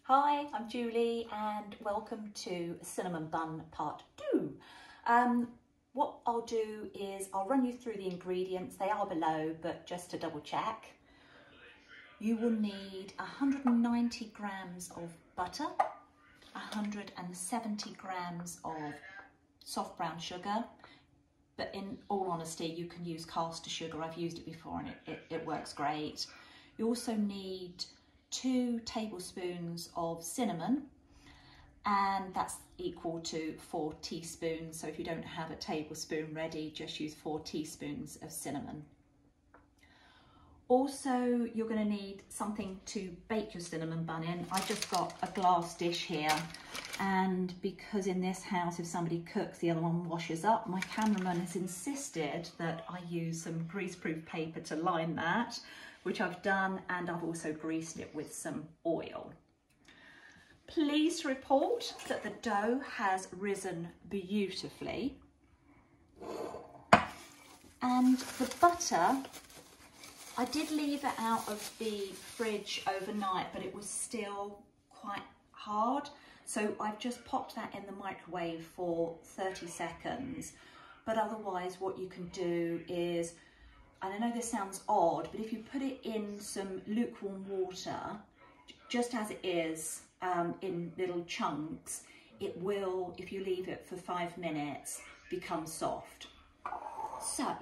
Hi, I'm Julie and welcome to Cinnamon Bun Part 2. What I'll do is I'll run you through the ingredients. They are below, but just to double check. You will need 190 grams of butter, 170 grams of soft brown sugar, but in all honesty, you can use caster sugar. I've used it before and it works great. You also need 2 tablespoons of cinnamon, and that's equal to 4 teaspoons. So if you don't have a tablespoon ready, just use 4 teaspoons of cinnamon. Also, you're going to need something to bake your cinnamon bun in. I've just got a glass dish here, and because in this house if somebody cooks the other one washes up, my cameraman has insisted that I use some greaseproof paper to line that, which I've done, and I've also greased it with some oil. Pleased to report that the dough has risen beautifully, and the butter, I did leave it out of the fridge overnight, but it was still quite hard. So I've just popped that in the microwave for 30 seconds. But otherwise what you can do is, and I know this sounds odd, but if you put it in some lukewarm water, just as it is in little chunks, it will, if you leave it for 5 minutes, become soft. So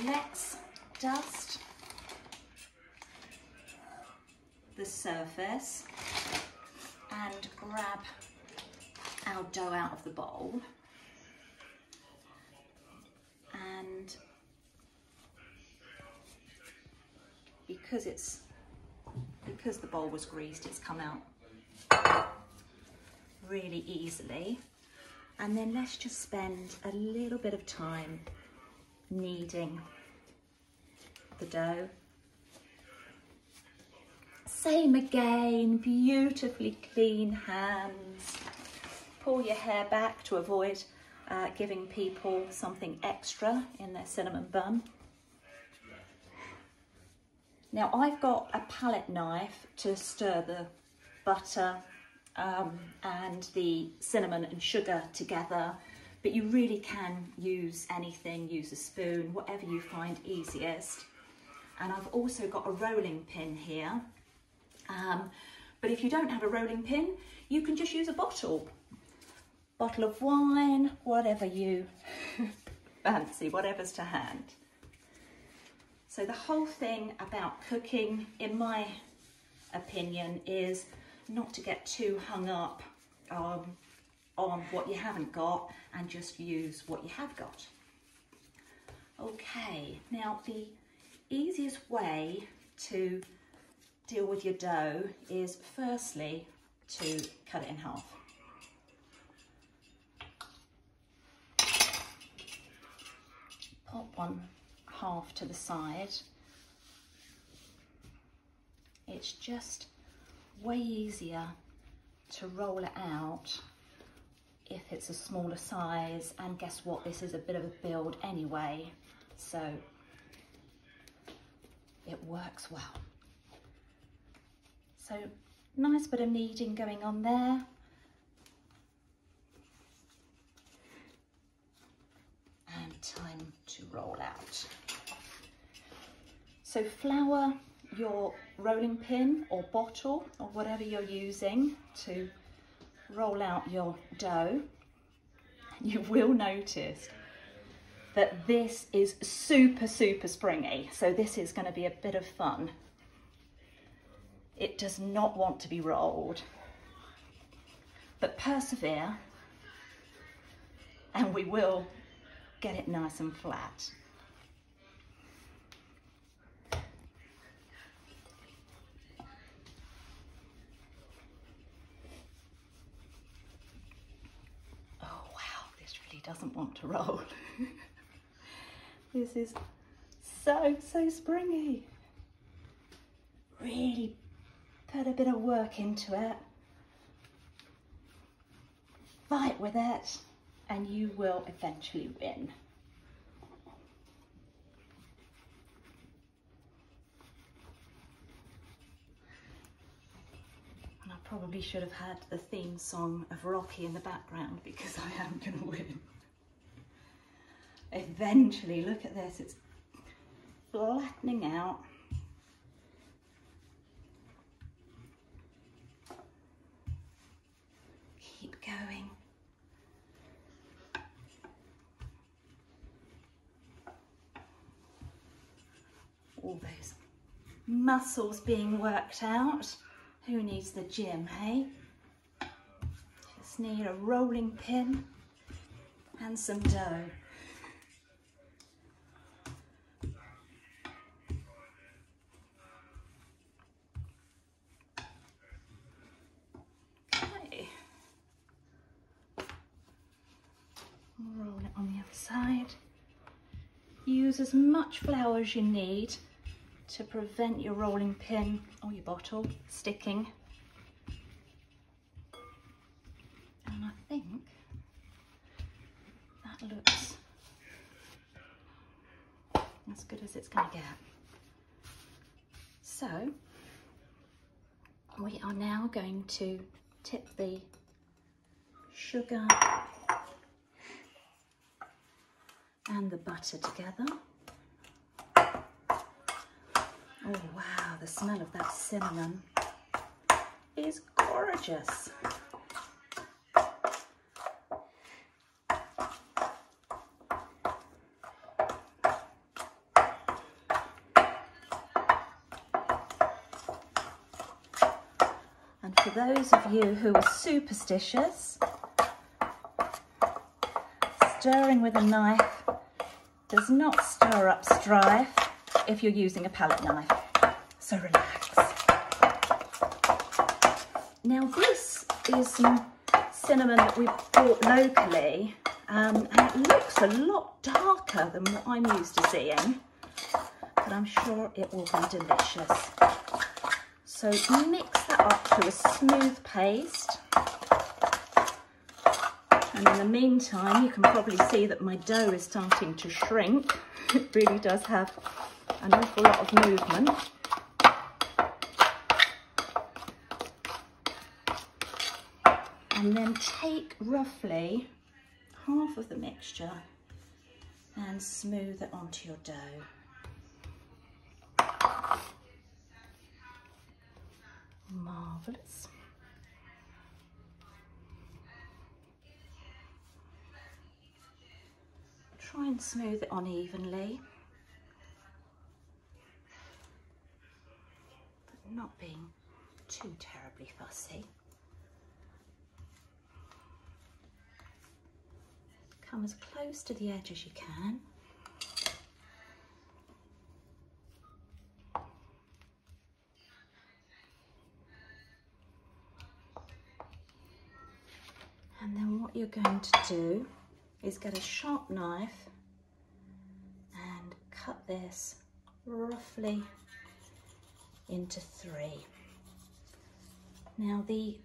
let's dust the surface and grab our dough out of the bowl, and because the bowl was greased, it's come out really easily. And then let's just spend a little bit of time kneading the dough. Same again, beautifully clean hands. Pull your hair back to avoid giving people something extra in their cinnamon bun. Now I've got a palette knife to stir the butter and the cinnamon and sugar together, but you really can use anything, use a spoon, whatever you find easiest. And I've also got a rolling pin here, but if you don't have a rolling pin, you can just use a bottle of wine, whatever you fancy, whatever's to hand. So the whole thing about cooking, in my opinion, is not to get too hung up on what you haven't got, and just use what you have got. Okay, now the easiest way to deal with your dough is firstly to cut it in half. Pop one half to the side. It's just way easier to roll it out if it's a smaller size, and guess what, this is a bit of a build anyway, so it works well. So nice bit of kneading going on there. And time to roll out. So flour your rolling pin or bottle or whatever you're using to roll out your dough. You will notice that this is super springy, so this is going to be a bit of fun. It does not want to be rolled, but persevere and we will get it nice and flat. Oh wow, this really doesn't want to roll. This is so springy. Really put a bit of work into it. Fight with it and you will eventually win. Probably should have had the theme song of Rocky in the background because I am going to win. Eventually, look at this, it's flattening out. Keep going. All those muscles being worked out. Who needs the gym, hey? Just need a rolling pin and some dough. Okay. Roll it on the other side. Use as much flour as you need to prevent your rolling pin or your bottle sticking. And I think that looks as good as it's going to get. So we are now going to tip the sugar and the butter together. Oh wow, the smell of that cinnamon is gorgeous. And for those of you who are superstitious, stirring with a knife does not stir up strife if you're using a palette knife, so relax. Now this is some cinnamon that we bought locally, and it looks a lot darker than what I'm used to seeing, but I'm sure it will be delicious. So mix that up to a smooth paste. And in the meantime, you can probably see that my dough is starting to shrink. It really does have an awful lot of movement. And then take roughly half of the mixture and smooth it onto your dough. Marvellous. Try and smooth it on evenly, but not being too terribly fussy. Come as close to the edge as you can. And then what you're going to do is get a sharp knife and cut this roughly into 3. Now the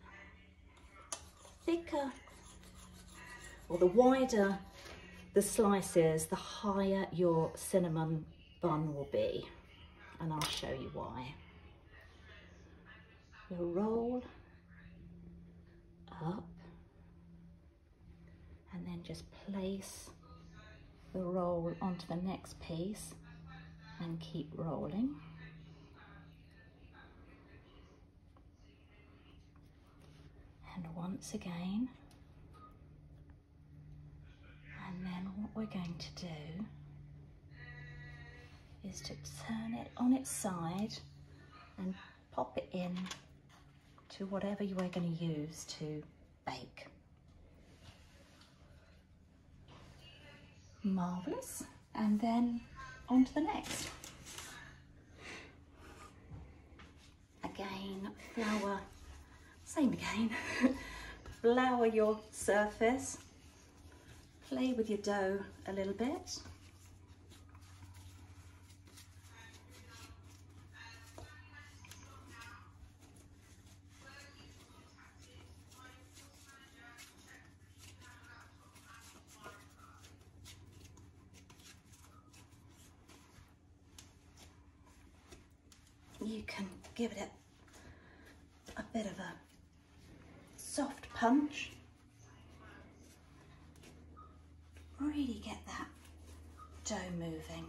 thicker or the wider the slice is, the higher your cinnamon bun will be, and I'll show you why. You'll roll up and then just place the roll onto the next piece and keep rolling. And once again. And then what we're going to do is to turn it on its side and pop it in to whatever you are going to use to bake. Marvellous. And then on to the next. Again, flour, same again. Flour your surface. Play with your dough a little bit. You can give it a bit of a soft punch. Really get that dough moving.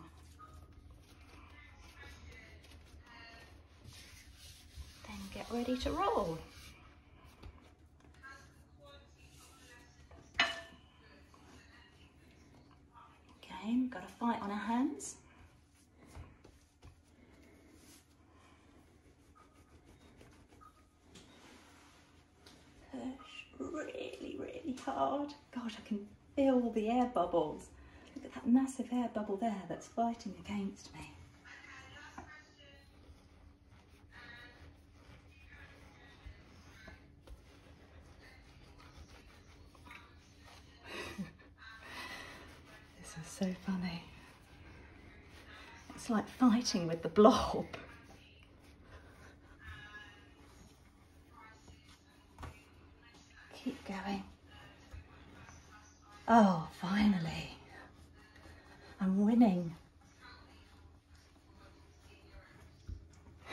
Then get ready to roll. Again, got to fight on our hands. Push really, really hard. God, I can feel the air bubbles. Look at that massive air bubble there that's fighting against me. This is so funny. It's like fighting with the blob. Keep going. Oh, finally. I'm winning.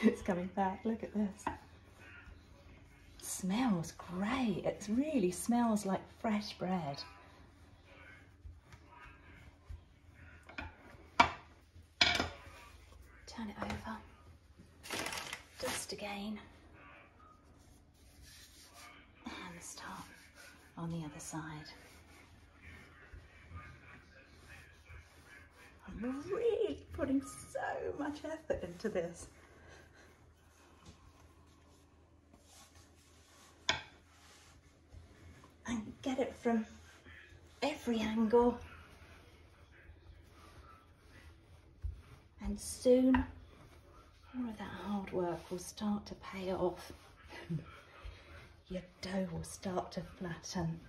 It's coming back, look at this. Smells great. It really smells like fresh bread. Turn it over. Dust again. And start on the other side. I'm really putting so much effort into this. And get it from every angle. And soon all of that hard work will start to pay off. Your dough will start to flatten.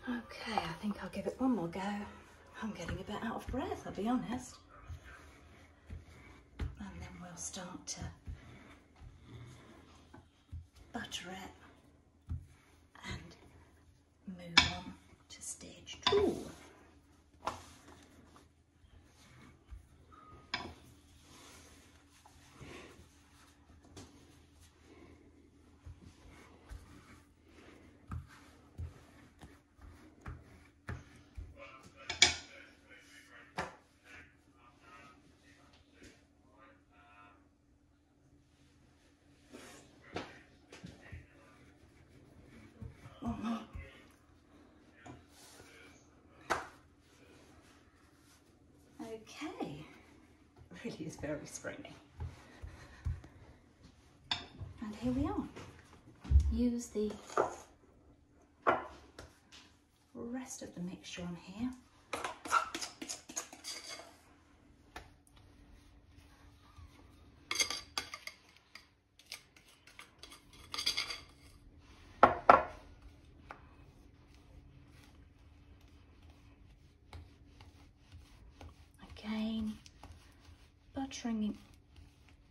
Okay, I think I'll give it one more go. I'm getting a bit out of breath, I'll be honest. And then we'll start to butter it and move on to stage 2. Okay, really is very springy. And here we are. Use the rest of the mixture on here. Again, buttering it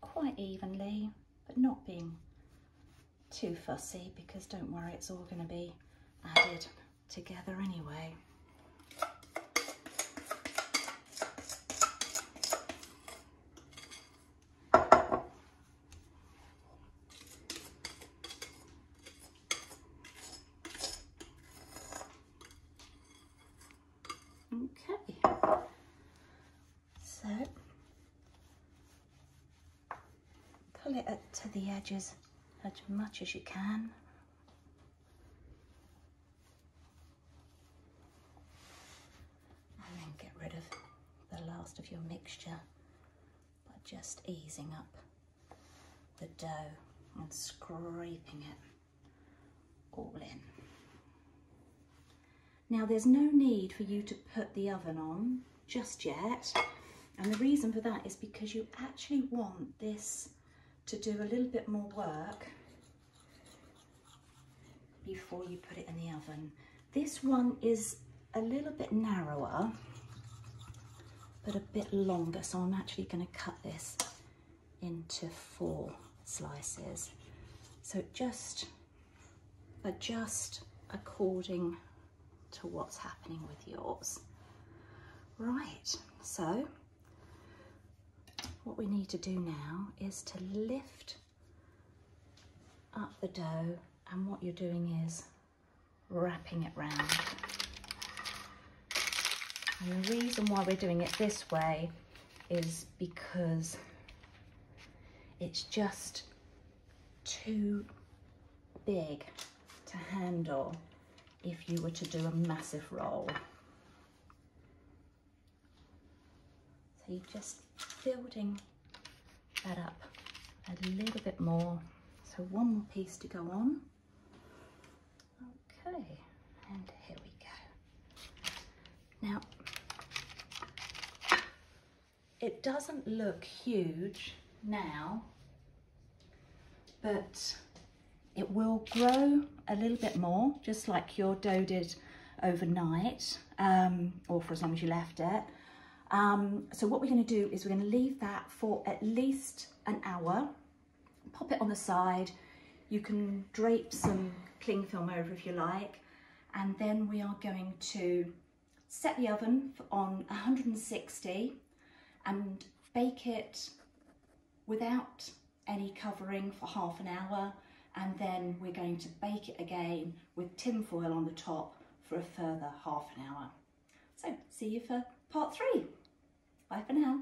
quite evenly, but not being too fussy, because don't worry, it's all going to be added together anyway. Okay, so pull it up to the edges as much as you can. And then get rid of the last of your mixture by just easing up the dough and scraping it all in. Now there's no need for you to put the oven on just yet, and the reason for that is because you actually want this to do a little bit more work before you put it in the oven. This one is a little bit narrower but a bit longer, so I'm actually going to cut this into 4 slices. So just adjust according to what's happening with yours. Right, so what we need to do now is to lift up the dough, and what you're doing is wrapping it round. And the reason why we're doing it this way is because it's just too big to handle if you were to do a massive roll. So you're just building that up a little bit more. So one more piece to go on. Okay, and here we go. Now, it doesn't look huge now, but it will grow a little bit more, just like your dough did overnight, or for as long as you left it. So what we're going to do is we're going to leave that for at least an hour. Pop it on the side. You can drape some cling film over if you like, and then we are going to set the oven on 160 and bake it without any covering for half an hour, and then we're going to bake it again with tin foil on the top for a further half an hour. So see you for part 3. Bye for now.